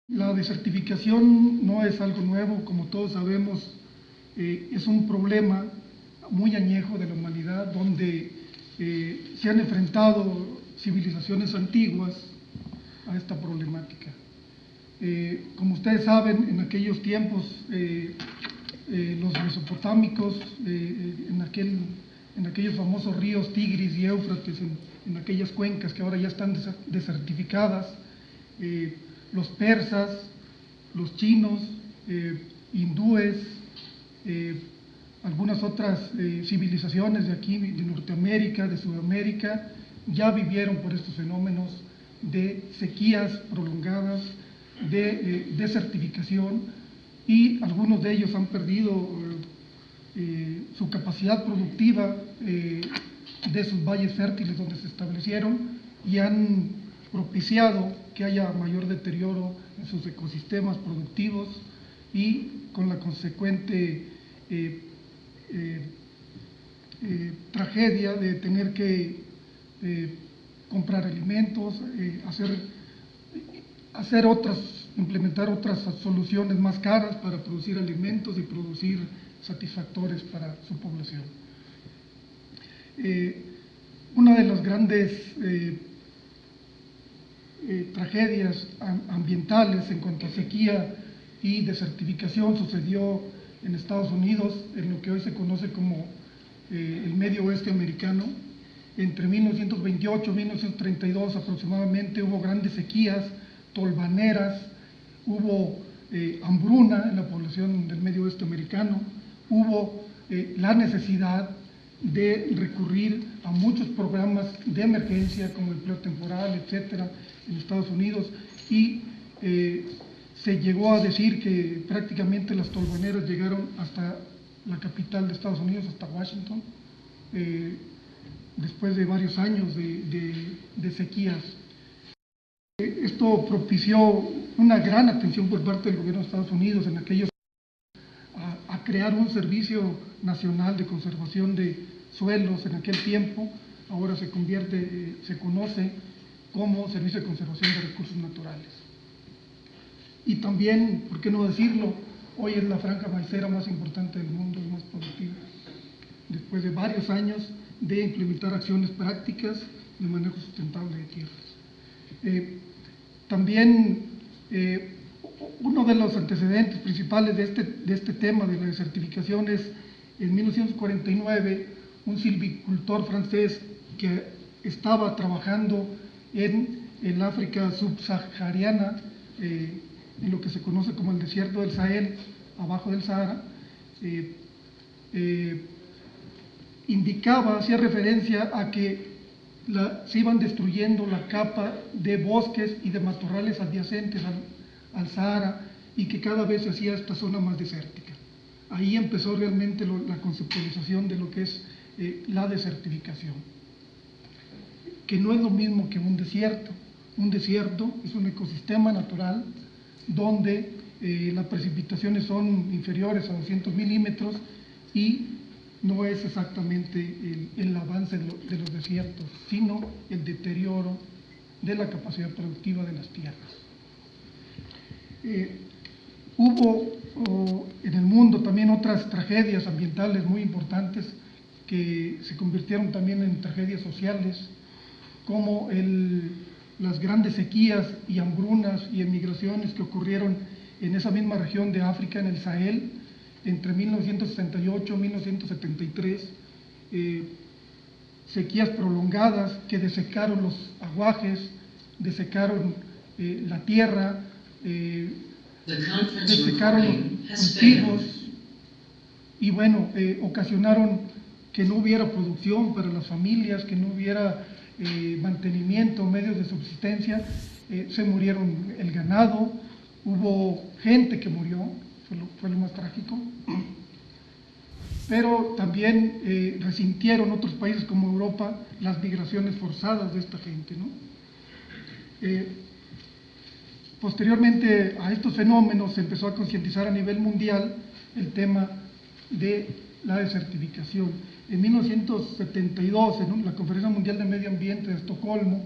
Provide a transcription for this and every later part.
La desertificación no es algo nuevo, como todos sabemos, es un problema muy añejo de la humanidad, donde se han enfrentado civilizaciones antiguas a esta problemática. Como ustedes saben, en aquellos tiempos, los mesopotámicos, en aquellos famosos ríos Tigris y Éufrates, en aquellas cuencas que ahora ya están desertificadas, los persas, los chinos, hindúes, algunas otras civilizaciones de aquí, de Norteamérica, de Sudamérica, ya vivieron por estos fenómenos de sequías prolongadas, de desertificación, y algunos de ellos han perdido su capacidad productiva de sus valles fértiles donde se establecieron, y han propiciado que haya mayor deterioro en sus ecosistemas productivos, y con la consecuente tragedia de tener que comprar alimentos, implementar otras soluciones más caras para producir alimentos y producir satisfactores para su población. Una de las grandes tragedias ambientales en cuanto a sequía y desertificación sucedió en Estados Unidos, en lo que hoy se conoce como el Medio Oeste americano. Entre 1928 y 1932 aproximadamente hubo grandes sequías, tolvaneras, hubo hambruna en la población del Medio Oeste americano, hubo la necesidad de recurrir a muchos programas de emergencia como empleo temporal, etcétera, en Estados Unidos, y se llegó a decir que prácticamente las tolvaneras llegaron hasta la capital de Estados Unidos, hasta Washington, después de varios años de sequías. Esto propició una gran atención por parte del gobierno de Estados Unidos en aquellos a crear un servicio nacional de conservación de suelos en aquel tiempo. Ahora se conoce como Servicio de Conservación de Recursos Naturales. Y también, ¿por qué no decirlo?, hoy es la franja maicera más importante del mundo y más productiva, después de varios años de implementar acciones prácticas de manejo sustentable de tierras. También uno de los antecedentes principales de este tema de la desertificación es en 1949 un silvicultor francés que estaba trabajando en el África subsahariana, en lo que se conoce como el desierto del Sahel, abajo del Sahara, hacía referencia a que se iban destruyendo la capa de bosques y de matorrales adyacentes al Sahara, y que cada vez se hacía esta zona más desértica. Ahí empezó realmente la conceptualización de lo que es la desertificación, que no es lo mismo que un desierto. Un desierto es un ecosistema natural donde las precipitaciones son inferiores a 200 milímetros y no es exactamente el avance de los desiertos, sino el deterioro de la capacidad productiva de las tierras. Hubo en el mundo también otras tragedias ambientales muy importantes que se convirtieron también en tragedias sociales, como las grandes sequías y hambrunas y emigraciones que ocurrieron en esa misma región de África, en el Sahel, entre 1968 y 1973, sequías prolongadas que desecaron los aguajes, desecaron la tierra, desecaron los cultivos, y bueno, ocasionaron que no hubiera producción para las familias, que no hubiera mantenimiento, medios de subsistencia, se murieron el ganado, hubo gente que murió, fue lo más trágico, pero también resintieron otros países como Europa las migraciones forzadas de esta gente, ¿no? Posteriormente a estos fenómenos se empezó a concientizar a nivel mundial el tema de la desertificación. En 1972, en la Conferencia Mundial de Medio Ambiente de Estocolmo,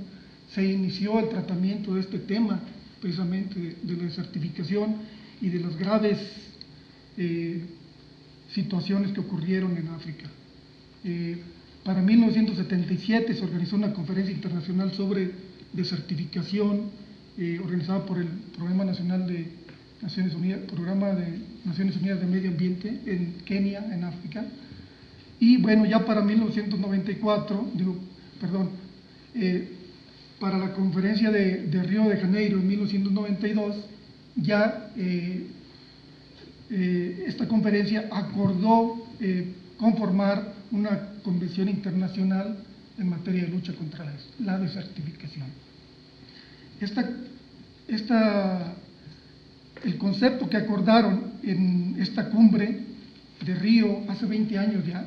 se inició el tratamiento de este tema, precisamente de la desertificación y de las graves situaciones que ocurrieron en África. Para 1977 se organizó una conferencia internacional sobre desertificación, organizada por el Programa Nacional de Naciones Unidas, Programa de Naciones Unidas de Medio Ambiente en Kenia, en África. Y bueno, ya para 1994, para la conferencia de Río de Janeiro en 1992, ya esta conferencia acordó conformar una convención internacional en materia de lucha contra la desertificación. El concepto que acordaron en esta cumbre de Río hace 20 años ya,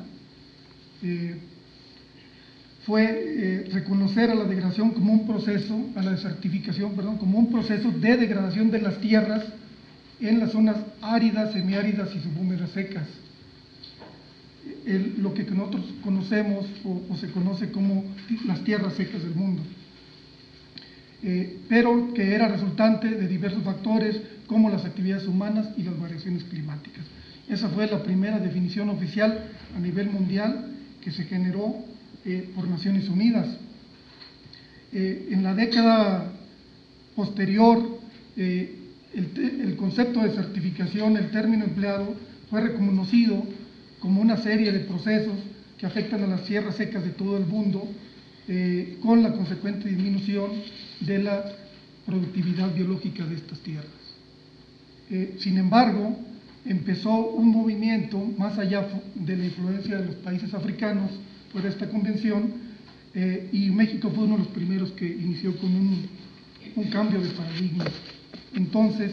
fue reconocer a la degradación como un proceso, a la desertificación, perdón, como un proceso de degradación de las tierras en las zonas áridas, semiáridas y subhúmedas secas. Lo que nosotros conocemos o se conoce como las tierras secas del mundo. Pero que era resultante de diversos factores como las actividades humanas y las variaciones climáticas. Esa fue la primera definición oficial a nivel mundial que se generó por Naciones Unidas. En la década posterior, el concepto de desertificación, el término empleado, fue reconocido como una serie de procesos que afectan a las tierras secas de todo el mundo, con la consecuente disminución de la productividad biológica de estas tierras. Sin embargo, empezó un movimiento más allá de la influencia de los países africanos por esta convención, y México fue uno de los primeros que inició con un cambio de paradigma. Entonces,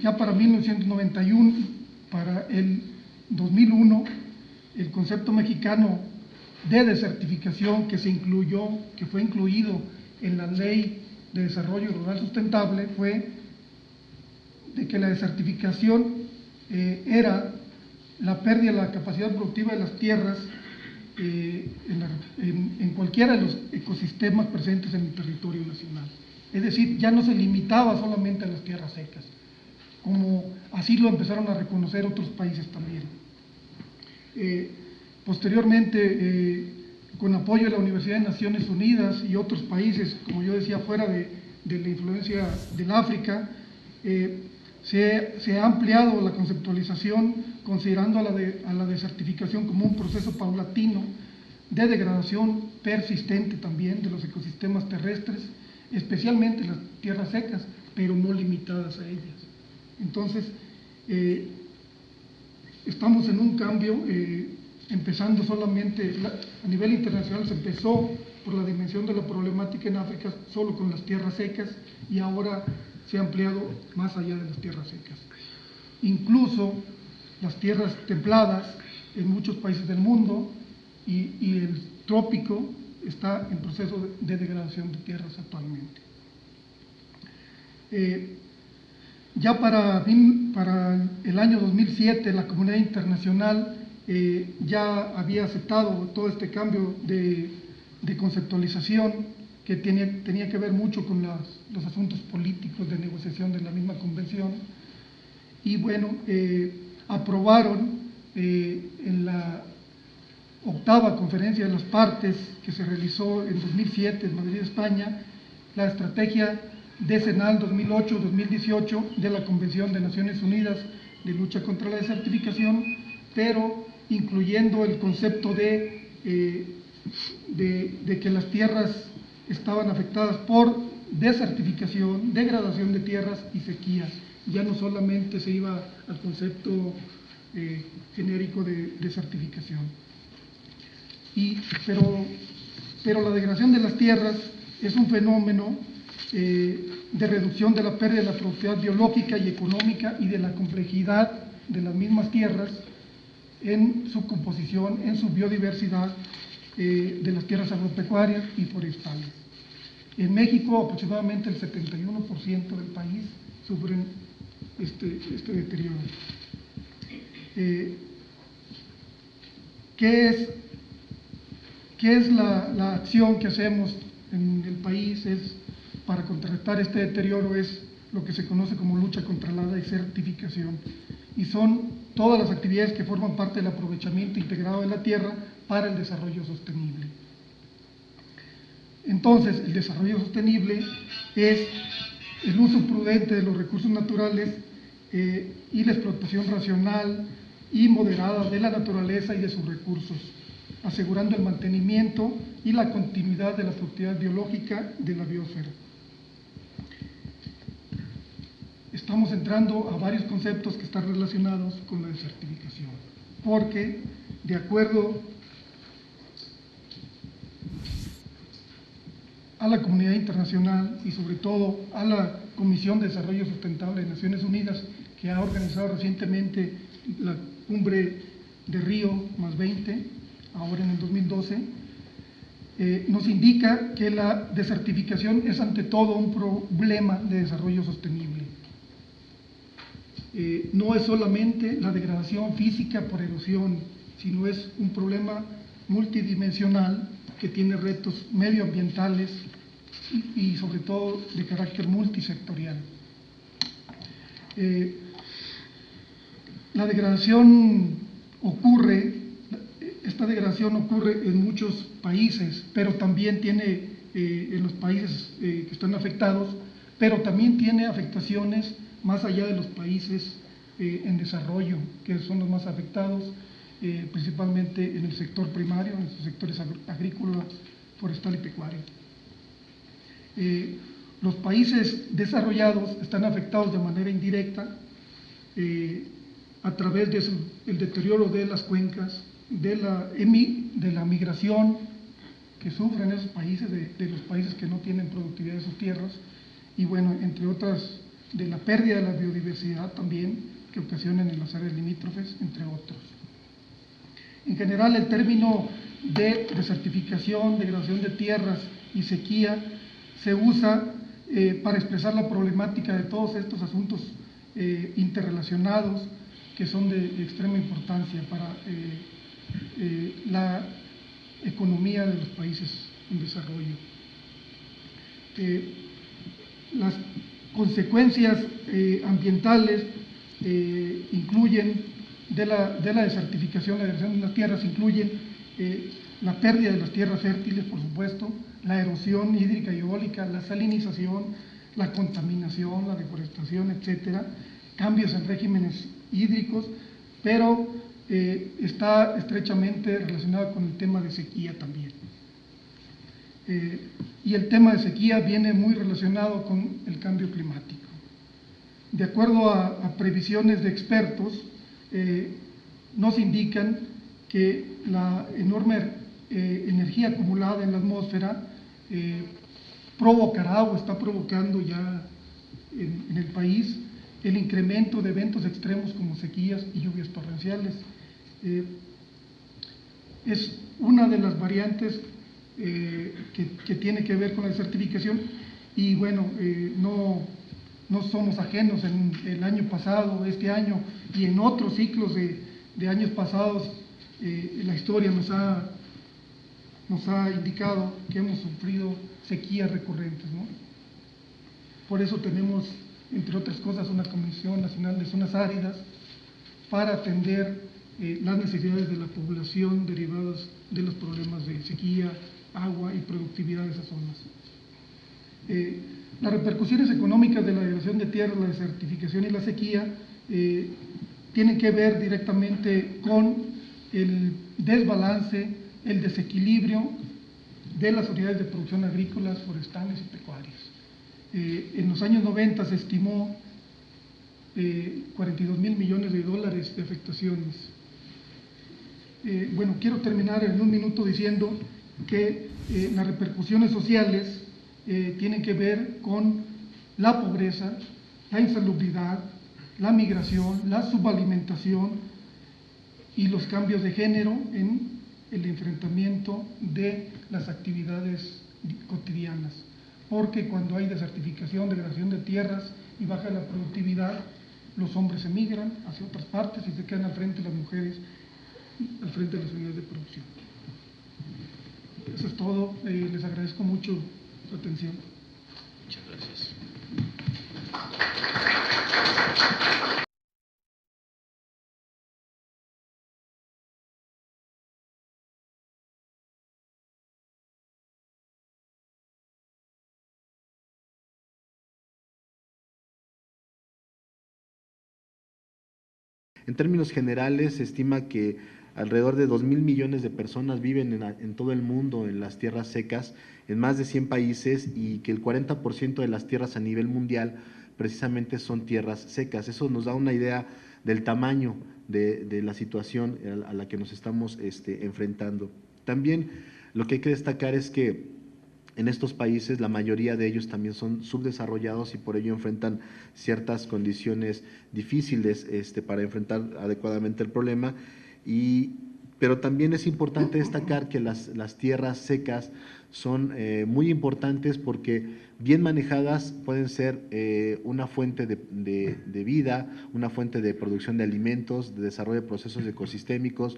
ya para 1991, para el 2001, el concepto mexicano de desertificación que fue incluido en la Ley de Desarrollo Rural Sustentable, fue de que la desertificación era la pérdida de la capacidad productiva de las tierras en cualquiera de los ecosistemas presentes en el territorio nacional. Es decir, ya no se limitaba solamente a las tierras secas, como así lo empezaron a reconocer otros países también. Posteriormente, con apoyo de la Universidad de Naciones Unidas y otros países, como yo decía, fuera de la influencia del África, se ha ampliado la conceptualización considerando a la desertificación como un proceso paulatino de degradación persistente también de los ecosistemas terrestres, especialmente las tierras secas, pero no limitadas a ellas. Entonces, estamos en un cambio, empezando solamente, a nivel internacional se empezó por la dimensión de la problemática en África solo con las tierras secas, y ahora se ha ampliado más allá de las tierras secas. Incluso las tierras templadas en muchos países del mundo y el trópico está en proceso de degradación de tierras actualmente. Ya para el año 2007 la comunidad internacional ya había aceptado todo este cambio de conceptualización que tenía que ver mucho con los asuntos políticos de negociación de la misma convención, y bueno, aprobaron en la octava conferencia de las partes que se realizó en 2007 en Madrid, España, la estrategia decenal 2008-2018 de la Convención de Naciones Unidas de lucha contra la desertificación, pero incluyendo el concepto de que las tierras estaban afectadas por desertificación, degradación de tierras y sequía. Ya no solamente se iba al concepto genérico de desertificación. Pero la degradación de las tierras es un fenómeno de reducción de la pérdida de la productividad biológica y económica y de la complejidad de las mismas tierras en su composición, en su biodiversidad de las tierras agropecuarias y forestales. En México, aproximadamente el 71% del país sufren este deterioro. ¿Qué es la acción que hacemos en el país? Para contrarrestar este deterioro es lo que se conoce como lucha contra la desertificación, y son todas las actividades que forman parte del aprovechamiento integrado de la tierra para el desarrollo sostenible. Entonces, el desarrollo sostenible es el uso prudente de los recursos naturales y la explotación racional y moderada de la naturaleza y de sus recursos, asegurando el mantenimiento y la continuidad de la productividad biológica de la biosfera. Estamos entrando a varios conceptos que están relacionados con la desertificación, porque de acuerdo a la comunidad internacional y sobre todo a la Comisión de Desarrollo Sustentable de Naciones Unidas, que ha organizado recientemente la cumbre de Río +20, ahora en el 2012, nos indica que la desertificación es ante todo un problema de desarrollo sostenible. No es solamente la degradación física por erosión, sino es un problema multidimensional que tiene retos medioambientales y sobre todo de carácter multisectorial. Esta degradación ocurre en muchos países, pero también tiene en los países que están afectados, pero también tiene afectaciones más allá de los países en desarrollo, que son los más afectados, principalmente en el sector primario, en los sectores agrícola, forestal y pecuario. Los países desarrollados están afectados de manera indirecta a través del deterioro de las cuencas, de la migración que sufren esos países, de los países que no tienen productividad de sus tierras, y bueno, entre otras, de la pérdida de la biodiversidad también, que ocasionan en las áreas limítrofes, entre otros. En general, el término de desertificación, degradación de tierras y sequía se usa para expresar la problemática de todos estos asuntos interrelacionados que son de extrema importancia para la economía de los países en desarrollo. Las consecuencias ambientales incluyen de la desertificación, la degradación de las tierras, incluyen la pérdida de las tierras fértiles, por supuesto, la erosión hídrica y eólica, la salinización, la contaminación, la deforestación, etcétera, cambios en regímenes hídricos, pero está estrechamente relacionado con el tema de sequía también. Y el tema de sequía viene muy relacionado con el cambio climático. De acuerdo a previsiones de expertos, nos indican que la enorme energía acumulada en la atmósfera provocará o está provocando ya en el país el incremento de eventos extremos como sequías y lluvias torrenciales. Es una de las variantes que tiene que ver con la desertificación y bueno, no somos ajenos. En el año pasado, este año y en otros ciclos de años pasados, la historia nos ha indicado que hemos sufrido sequías recurrentes, ¿no? Por eso tenemos, entre otras cosas, una Comisión Nacional de Zonas Áridas para atender las necesidades de la población derivadas de los problemas de sequía, agua y productividad de esas zonas. Las repercusiones económicas de la degradación de tierra, la desertificación y la sequía tienen que ver directamente con el desbalance, el desequilibrio de las unidades de producción agrícolas, forestales y pecuarias. En los años 90 se estimó 42.000 millones de dólares de afectaciones. Bueno, quiero terminar en un minuto diciendo que las repercusiones sociales tienen que ver con la pobreza, la insalubridad, la migración, la subalimentación y los cambios de género en el enfrentamiento de las actividades cotidianas. Porque cuando hay desertificación, degradación de tierras y baja la productividad, los hombres emigran hacia otras partes y se quedan al frente las mujeres, al frente de las unidades de producción. Eso es todo. Les agradezco mucho su atención. Muchas gracias. En términos generales, se estima que alrededor de 2.000 millones de personas viven en todo el mundo en las tierras secas, en más de 100 países, y que el 40% de las tierras a nivel mundial precisamente son tierras secas. Eso nos da una idea del tamaño de la situación a la que nos estamos enfrentando. También lo que hay que destacar es que en estos países la mayoría de ellos también son subdesarrollados y por ello enfrentan ciertas condiciones difíciles para enfrentar adecuadamente el problema. Pero también es importante destacar que las tierras secas son muy importantes porque bien manejadas pueden ser una fuente de vida, una fuente de producción de alimentos, de desarrollo de procesos ecosistémicos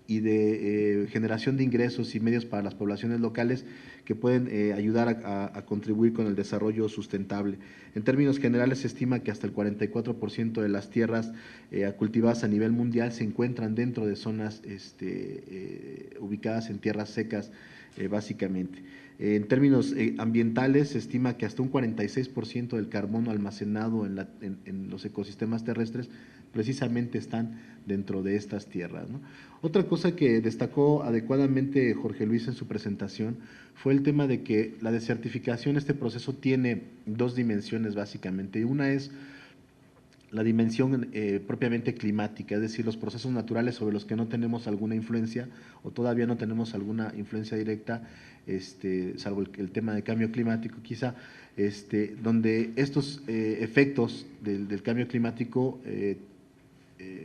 y de generación de ingresos y medios para las poblaciones locales que pueden ayudar a contribuir con el desarrollo sustentable. En términos generales, se estima que hasta el 44% de las tierras cultivadas a nivel mundial se encuentran dentro de zonas ubicadas en tierras secas, básicamente. En términos ambientales, se estima que hasta un 46% del carbono almacenado en los ecosistemas terrestres precisamente están dentro de estas tierras, ¿no? Otra cosa que destacó adecuadamente Jorge Luis en su presentación fue el tema de que la desertificación, este proceso tiene dos dimensiones básicamente. Una es la dimensión propiamente climática, es decir, los procesos naturales sobre los que no tenemos alguna influencia o todavía no tenemos alguna influencia directa, salvo el tema de cambio climático quizá, donde estos efectos del cambio climático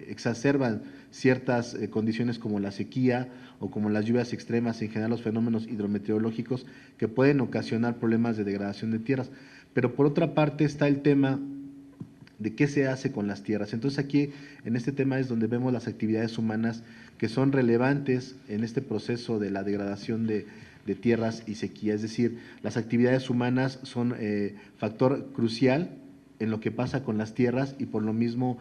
exacerban ciertas condiciones como la sequía o como las lluvias extremas, en general los fenómenos hidrometeorológicos que pueden ocasionar problemas de degradación de tierras. Pero por otra parte está el tema de qué se hace con las tierras. Entonces aquí en este tema es donde vemos las actividades humanas que son relevantes en este proceso de la degradación de tierras y sequía. Es decir, las actividades humanas son factor crucial en lo que pasa con las tierras y por lo mismo,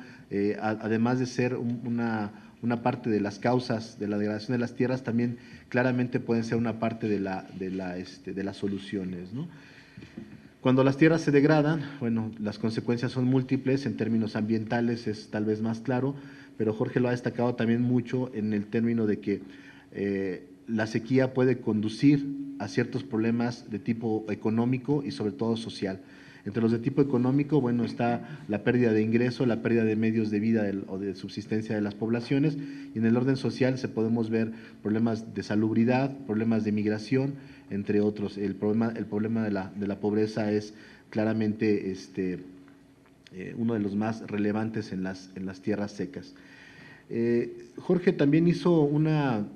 además de ser una parte de las causas de la degradación de las tierras, también claramente pueden ser una parte de las soluciones, ¿no? Cuando las tierras se degradan, bueno, las consecuencias son múltiples. En términos ambientales es tal vez más claro, pero Jorge lo ha destacado también mucho en el término de que la sequía puede conducir a ciertos problemas de tipo económico y sobre todo social. Entre los de tipo económico, bueno, está la pérdida de ingreso, la pérdida de medios de vida o de subsistencia de las poblaciones, y en el orden social podemos ver problemas de salubridad, problemas de migración, entre otros. El problema de la pobreza es claramente uno de los más relevantes en las tierras secas. Jorge también hizo una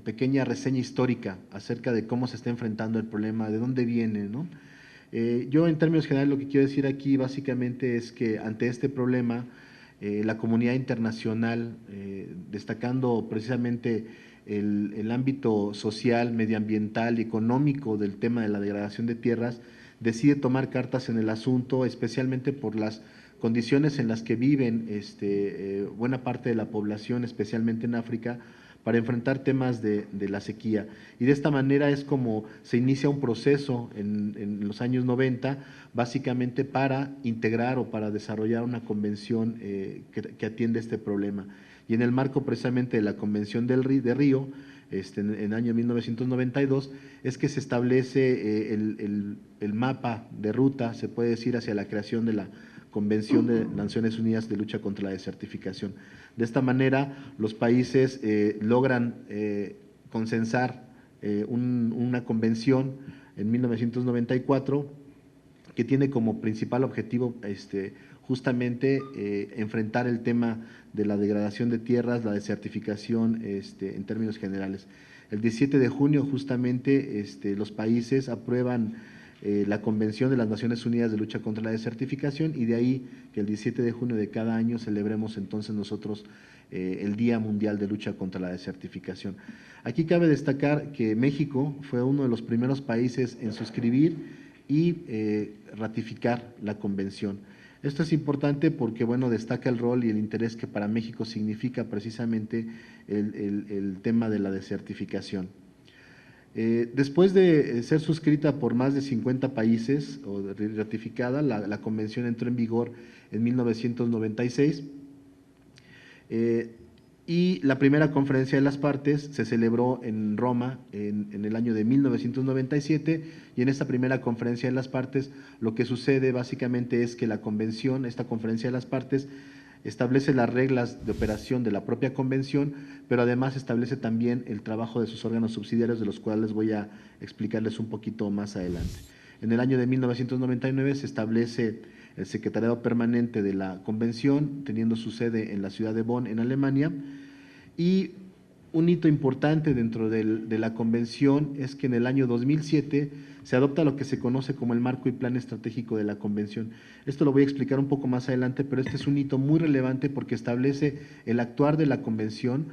pequeña reseña histórica acerca de cómo se está enfrentando el problema, de dónde viene, ¿no? Yo en términos generales lo que quiero decir aquí básicamente es que ante este problema la comunidad internacional, destacando precisamente el ámbito social, medioambiental y económico del tema de la degradación de tierras, decide tomar cartas en el asunto, especialmente por las condiciones en las que viven buena parte de la población, especialmente en África, para enfrentar temas de la sequía. Y de esta manera es como se inicia un proceso en los años 90, básicamente para integrar o para desarrollar una convención que atiende este problema. Y en el marco precisamente de la Convención de Río, en el año 1992, es que se establece el mapa de ruta, se puede decir, hacia la creación de la Convención de Naciones Unidas de Lucha contra la Desertificación. De esta manera, los países logran consensar una convención en 1994 que tiene como principal objetivo justamente enfrentar el tema de la degradación de tierras, la desertificación en términos generales. El 17 de junio justamente los países aprueban la Convención de las Naciones Unidas de Lucha contra la Desertificación, y de ahí que el 17 de junio de cada año celebremos entonces nosotros el Día Mundial de Lucha contra la Desertificación. Aquí cabe destacar que México fue uno de los primeros países en suscribir y ratificar la convención. Esto es importante porque, bueno, destaca el rol y el interés que para México significa precisamente el tema de la desertificación. Después de ser suscrita por más de 50 países o ratificada, la convención entró en vigor en 1996. Y la primera conferencia de las partes se celebró en Roma en el año de 1997, y en esta primera conferencia de las partes lo que sucede básicamente es que la convención, esta conferencia de las partes, establece las reglas de operación de la propia convención, pero además establece también el trabajo de sus órganos subsidiarios, de los cuales voy a explicarles un poquito más adelante. En el año de 1999 se establece el Secretariado Permanente de la Convención, teniendo su sede en la ciudad de Bonn, en Alemania, y un hito importante dentro de la Convención es que en el año 2007 se adopta lo que se conoce como el marco y plan estratégico de la Convención. Esto lo voy a explicar un poco más adelante, pero este es un hito muy relevante porque establece el actuar de la Convención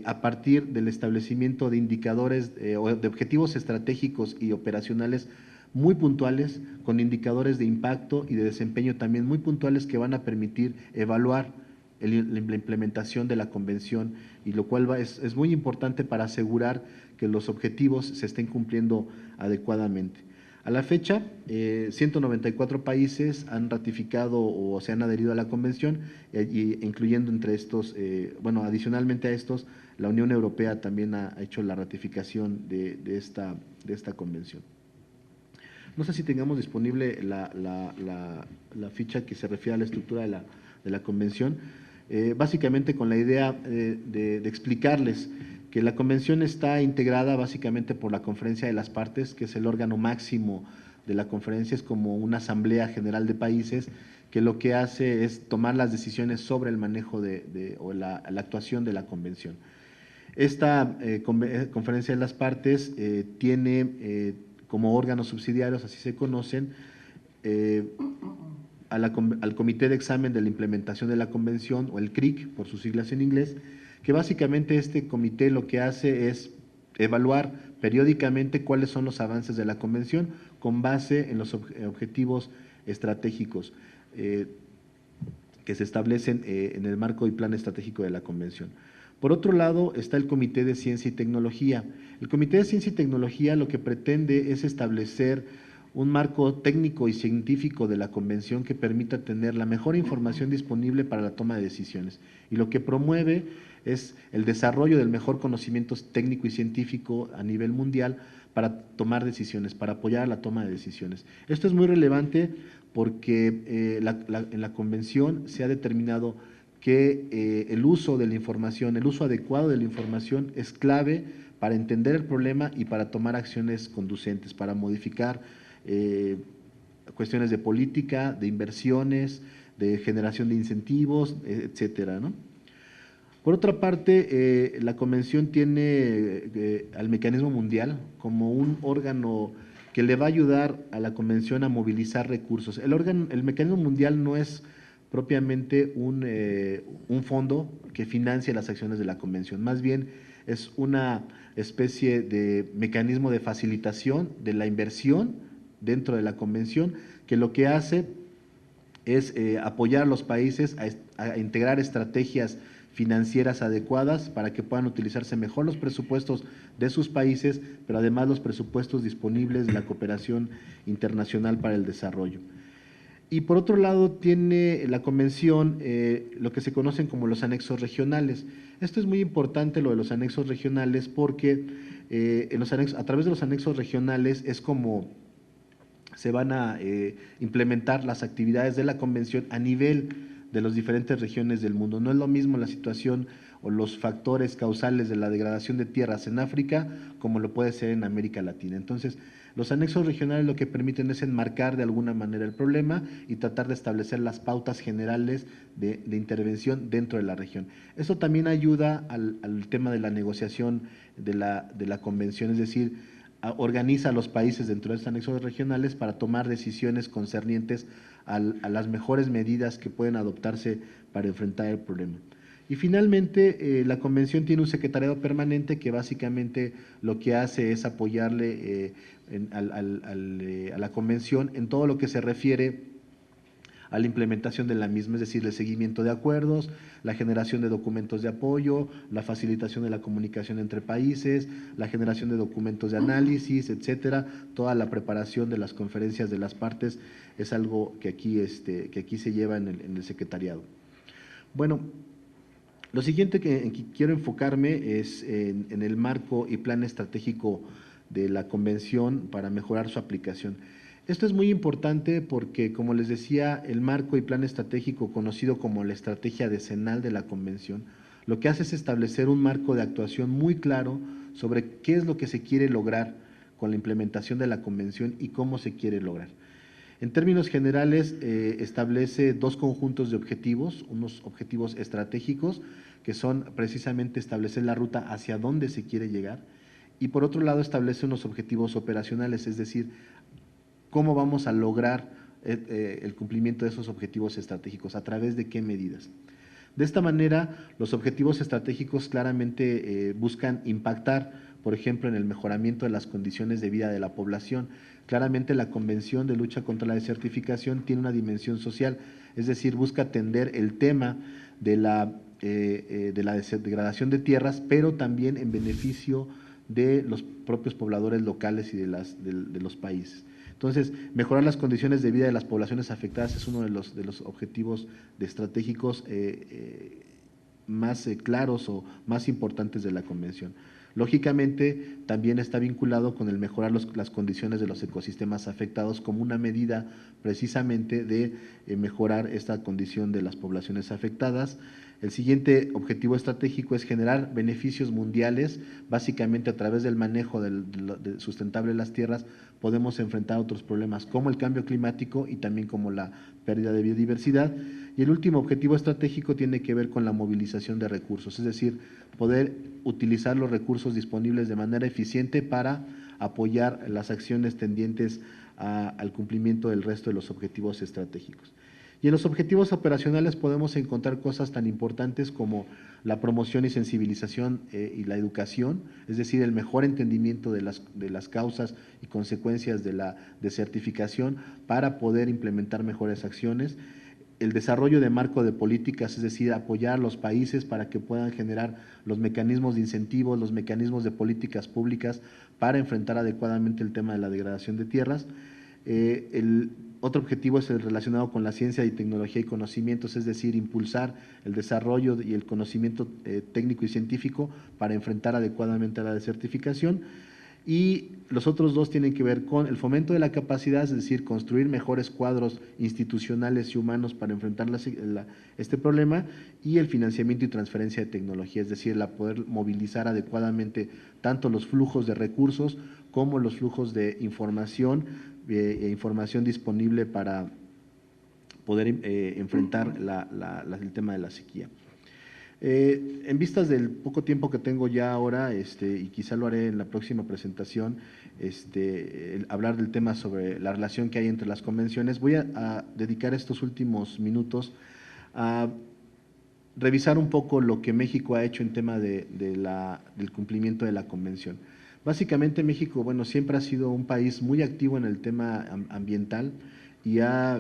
a partir del establecimiento de indicadores o de objetivos estratégicos y operacionales muy puntuales, con indicadores de impacto y de desempeño también muy puntuales que van a permitir evaluar la implementación de la convención, y lo cual es muy importante para asegurar que los objetivos se estén cumpliendo adecuadamente. A la fecha, 194 países han ratificado o se han adherido a la convención, incluyendo entre estos, bueno, adicionalmente a estos, la Unión Europea también ha hecho la ratificación de esta convención. No sé si tengamos disponible la ficha que se refiere a la estructura de la convención, básicamente con la idea de explicarles que la convención está integrada básicamente por la Conferencia de las Partes, que es el órgano máximo de la conferencia, es como una asamblea general de países que lo que hace es tomar las decisiones sobre el manejo o la actuación de la convención. Esta Conferencia de las Partes tiene como órganos subsidiarios, así se conocen, al Comité de Examen de la Implementación de la Convención, o el CRIC, por sus siglas en inglés, que básicamente este comité lo que hace es evaluar periódicamente cuáles son los avances de la Convención con base en los objetivos estratégicos que se establecen en el marco y plan estratégico de la Convención. Por otro lado, está el Comité de Ciencia y Tecnología. El Comité de Ciencia y Tecnología lo que pretende es establecer un marco técnico y científico de la Convención que permita tener la mejor información disponible para la toma de decisiones. Y lo que promueve es el desarrollo del mejor conocimiento técnico y científico a nivel mundial para tomar decisiones, para apoyar la toma de decisiones. Esto es muy relevante porque en la Convención se ha determinado que el uso de la información, el uso adecuado de la información es clave para entender el problema y para tomar acciones conducentes, para modificar cuestiones de política, de inversiones, de generación de incentivos, etcétera, ¿no? Por otra parte, la Convención tiene al Mecanismo Mundial como un órgano que le va a ayudar a la Convención a movilizar recursos. El Mecanismo Mundial no es propiamente un fondo que financie las acciones de la Convención, más bien es una especie de mecanismo de facilitación de la inversión dentro de la Convención, que lo que hace es apoyar a los países a integrar estrategias financieras adecuadas para que puedan utilizarse mejor los presupuestos de sus países, pero además los presupuestos disponibles de la cooperación internacional para el desarrollo. Y por otro lado tiene la Convención lo que se conocen como los anexos regionales. Esto es muy importante, lo de los anexos regionales, porque a través de los anexos regionales es como se van a implementar las actividades de la Convención a nivel de las diferentes regiones del mundo. No es lo mismo la situación o los factores causales de la degradación de tierras en África como lo puede ser en América Latina. Entonces, los anexos regionales lo que permiten es enmarcar de alguna manera el problema y tratar de establecer las pautas generales de intervención dentro de la región. Eso también ayuda al tema de la negociación de la convención, es decir, organiza a los países dentro de estos anexos regionales para tomar decisiones concernientes a las mejores medidas que pueden adoptarse para enfrentar el problema. Y finalmente, la convención tiene un secretariado permanente que básicamente lo que hace es apoyarle a la convención en todo lo que se refiere a la implementación de la misma, es decir, el seguimiento de acuerdos, la generación de documentos de apoyo, la facilitación de la comunicación entre países, la generación de documentos de análisis, etcétera. Toda la preparación de las conferencias de las partes es algo que aquí se lleva en el secretariado. Bueno, lo siguiente que quiero enfocarme es en el marco y plan estratégico de la convención para mejorar su aplicación. Esto es muy importante porque, como les decía, el marco y plan estratégico, conocido como la estrategia decenal de la convención, lo que hace es establecer un marco de actuación muy claro sobre qué es lo que se quiere lograr con la implementación de la convención y cómo se quiere lograr. En términos generales, establece dos conjuntos de objetivos, unos objetivos estratégicos, que son precisamente establecer la ruta hacia dónde se quiere llegar, y por otro lado establece unos objetivos operacionales, es decir, cómo vamos a lograr el cumplimiento de esos objetivos estratégicos, a través de qué medidas. De esta manera, los objetivos estratégicos claramente buscan impactar, por ejemplo, en el mejoramiento de las condiciones de vida de la población. Claramente la Convención de Lucha contra la Desertificación tiene una dimensión social, es decir, busca atender el tema de la degradación de tierras, pero también en beneficio de los propios pobladores locales y de los países. Entonces, mejorar las condiciones de vida de las poblaciones afectadas es uno de los objetivos estratégicos más claros o más importantes de la Convención. Lógicamente, también está vinculado con el mejorar las condiciones de los ecosistemas afectados como una medida precisamente de mejorar esta condición de las poblaciones afectadas. El siguiente objetivo estratégico es generar beneficios mundiales, básicamente a través del manejo sustentable de las tierras podemos enfrentar otros problemas como el cambio climático y también como la pérdida de biodiversidad. Y el último objetivo estratégico tiene que ver con la movilización de recursos, es decir, poder utilizar los recursos disponibles de manera eficiente para apoyar las acciones tendientes al cumplimiento del resto de los objetivos estratégicos. Y en los objetivos operacionales podemos encontrar cosas tan importantes como la promoción y sensibilización y la educación, es decir, el mejor entendimiento de las causas y consecuencias de la desertificación para poder implementar mejores acciones. El desarrollo de marco de políticas, es decir, apoyar a los países para que puedan generar los mecanismos de incentivos, los mecanismos de políticas públicas para enfrentar adecuadamente el tema de la degradación de tierras. El otro objetivo es el relacionado con la ciencia y tecnología y conocimientos, es decir, impulsar el desarrollo y el conocimiento técnico y científico para enfrentar adecuadamente la desertificación. Y los otros dos tienen que ver con el fomento de la capacidad, es decir, construir mejores cuadros institucionales y humanos para enfrentar este problema, y el financiamiento y transferencia de tecnología, es decir, poder movilizar adecuadamente tanto los flujos de recursos como los flujos de información disponible para poder enfrentar el tema de la sequía. En vistas del poco tiempo que tengo ya ahora, y quizá lo haré en la próxima presentación, hablar del tema sobre la relación que hay entre las convenciones, voy a dedicar estos últimos minutos a revisar un poco lo que México ha hecho en tema del cumplimiento de la convención. Básicamente México, bueno, siempre ha sido un país muy activo en el tema ambiental y ha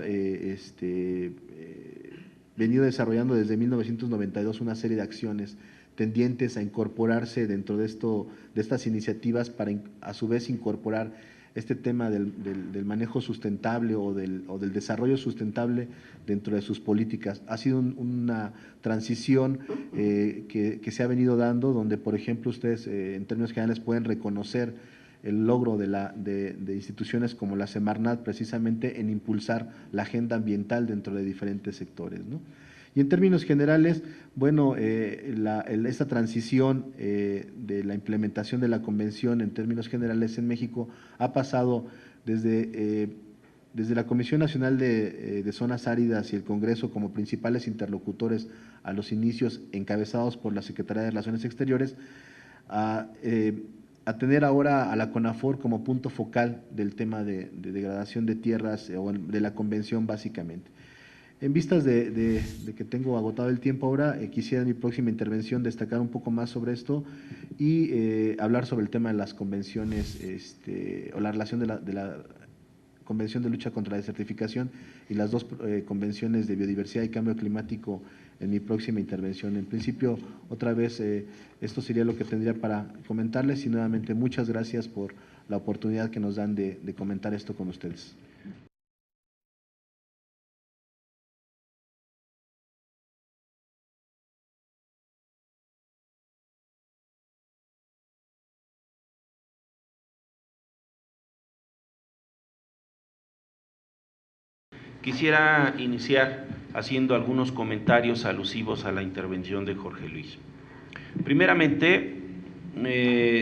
venido desarrollando desde 1992 una serie de acciones tendientes a incorporarse dentro de estas iniciativas para a su vez incorporar este tema del manejo sustentable o del desarrollo sustentable dentro de sus políticas. Ha sido una transición que se ha venido dando, donde por ejemplo ustedes en términos generales pueden reconocer el logro de instituciones como la Semarnat precisamente en impulsar la agenda ambiental dentro de diferentes sectores, ¿no? Y en términos generales, bueno, esta transición de la implementación de la convención en términos generales en México ha pasado desde la Comisión Nacional de Zonas Áridas y el Congreso como principales interlocutores a los inicios, encabezados por la Secretaría de Relaciones Exteriores, a tener ahora a la CONAFOR como punto focal del tema de degradación de tierras o de la convención básicamente. En vistas de que tengo agotado el tiempo ahora, quisiera en mi próxima intervención destacar un poco más sobre esto y hablar sobre el tema de las convenciones o la relación de la Convención de Lucha contra la Desertificación y las dos convenciones de biodiversidad y cambio climático en mi próxima intervención. En principio, otra vez, esto sería lo que tendría para comentarles y nuevamente muchas gracias por la oportunidad que nos dan de comentar esto con ustedes. Quisiera iniciar haciendo algunos comentarios alusivos a la intervención de Jorge Luis. Primeramente,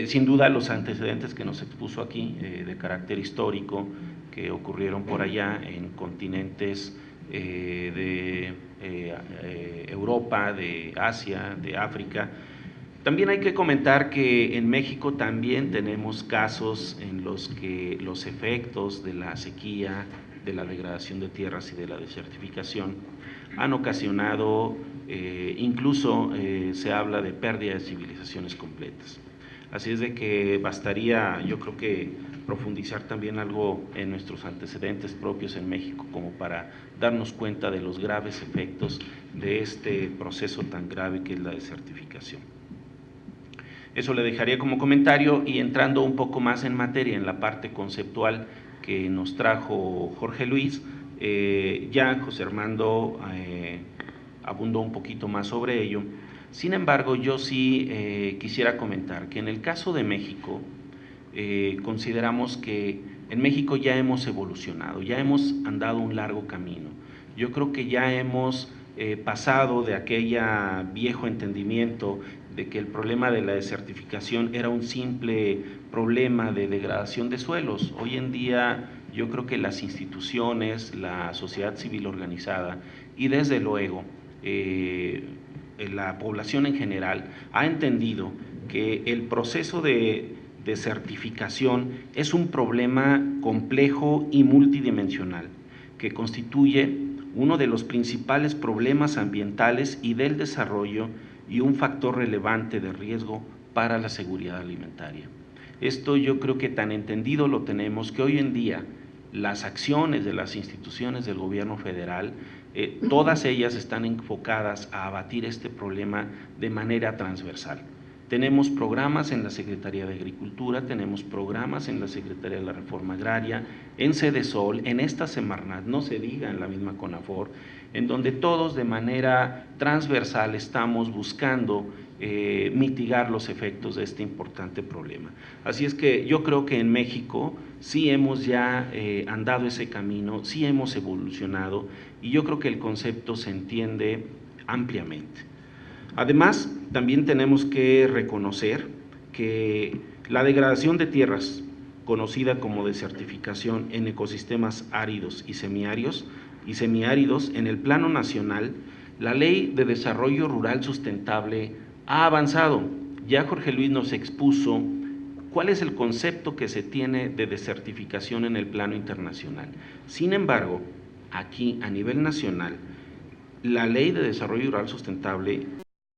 sin duda los antecedentes que nos expuso aquí de carácter histórico que ocurrieron por allá en continentes de Europa, de Asia, de África. También hay que comentar que en México también tenemos casos en los que los efectos de la sequía, de la degradación de tierras y de la desertificación han ocasionado, incluso se habla de pérdida de civilizaciones completas. Así es de que bastaría, yo creo que profundizar también algo en nuestros antecedentes propios en México como para darnos cuenta de los graves efectos de este proceso tan grave que es la desertificación. Eso le dejaría como comentario y entrando un poco más en materia en la parte conceptual que nos trajo Jorge Luis, ya José Armando abundó un poquito más sobre ello. Sin embargo, yo sí quisiera comentar que en el caso de México, consideramos que en México ya hemos evolucionado, ya hemos andado un largo camino. Yo creo que ya hemos pasado de aquel viejo entendimiento de que el problema de la desertificación era un simple problema de degradación de suelos. Hoy en día yo creo que las instituciones, la sociedad civil organizada y desde luego la población en general ha entendido que el proceso de desertificación es un problema complejo y multidimensional que constituye uno de los principales problemas ambientales y del desarrollo y un factor relevante de riesgo para la seguridad alimentaria. Esto yo creo que tan entendido lo tenemos que hoy en día las acciones de las instituciones del gobierno federal, todas ellas están enfocadas a abatir este problema de manera transversal. Tenemos programas en la Secretaría de Agricultura, tenemos programas en la Secretaría de la Reforma Agraria, en Sedesol, en esta Semarnat, no se diga en la misma CONAFOR, en donde todos de manera transversal estamos buscando mitigar los efectos de este importante problema. Así es que yo creo que en México sí hemos ya andado ese camino, sí hemos evolucionado y yo creo que el concepto se entiende ampliamente. Además, también tenemos que reconocer que la degradación de tierras, conocida como desertificación en ecosistemas áridos y semiáridos en el plano nacional, la Ley de Desarrollo Rural Sustentable ha avanzado. Ya Jorge Luis nos expuso cuál es el concepto que se tiene de desertificación en el plano internacional. Sin embargo, aquí a nivel nacional, la Ley de Desarrollo Rural Sustentable